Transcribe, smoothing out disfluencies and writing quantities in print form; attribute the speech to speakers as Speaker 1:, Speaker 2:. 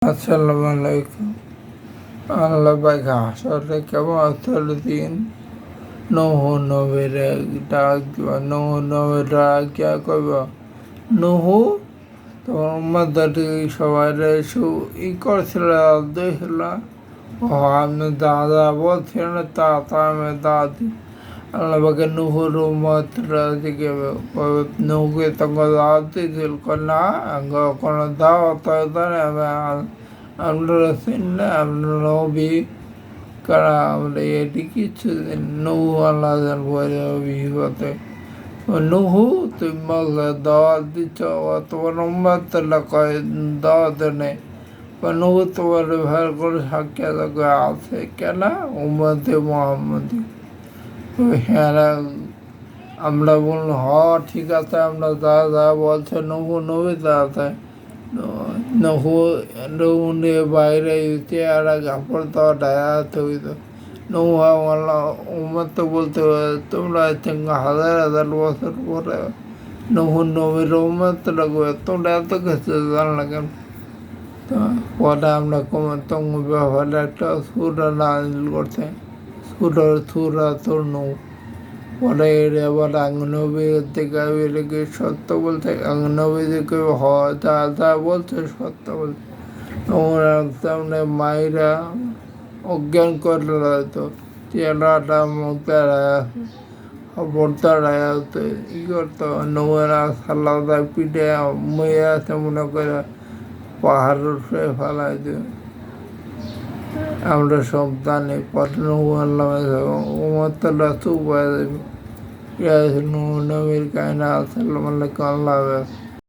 Speaker 1: আসসালামু আলাইকুম। আল্লাহ পাক আসলে কেমন দিন নহু নবীর ডাক দিবা নহু নবীর ডাক কিয়া কইব নহু তোমার উম্মতদের সবাই করছিল দেখছিল আমি দাদা বলছিল তা আমি দাদি আল্লাহ পাকেनुहुর উম্মতরা দিকে নৌকে তখন দাওয়াত দিয়েছিল না কোনো দাওয়াত আমরা চিনলে আমরা নবী কারা আমরা এটি কিছু নৌ আল্লাহ বলে অভিজ্ঞতা নহু তুমি বললে দাওয়াত দিচ্ছ তোমার উম্মতরা কয় দাওয়াত নেই নহু তোমার ব্যবহার করে সাক্ষাৎ আছে কেন উম্মতে মোহাম্মদী হ্যাঁ আমরা বললো ঠিক আছে আমরা যা বলছে নহু নবী দাদা নহু নিয়ে বাইরে চেয়ারা কাপড় দেওয়া ডায়াত হইত নহু আল্লাহ উম্মত তো বলতে তোমরা হাজার বছর পরে নহু নবীর উম্মত লাগবে তোমরা এত কিছু জানলা কেন পরে আমরা তঙ্গ ব্যবহারে একটা সুরা নাজিল করছে সুরা তোর নৌ পরে আবার আঙ্গনবীর থেকে এটাকে সত্য বলতে আঙ্গনবীদেরকে হয় যা বলছে সত্য বলছে সামনে মায়েরা অজ্ঞান করলে হয়তো চেহারাটা মুখ দাঁড়ায় খবর দাঁড়ায় হতো ই করতো নৌরা সাল্লাদা পিঠে মেয়ে আছে মনে করে পাহাড়ের উপরে ফেলাই দিও আমরা সব জানি পরে নৌ আল্লাহ উম্মতরা চুপ হয়ে যাবে নবীর কায়না আসসালামু আলাইকুম আল্লাহ হাফেজ।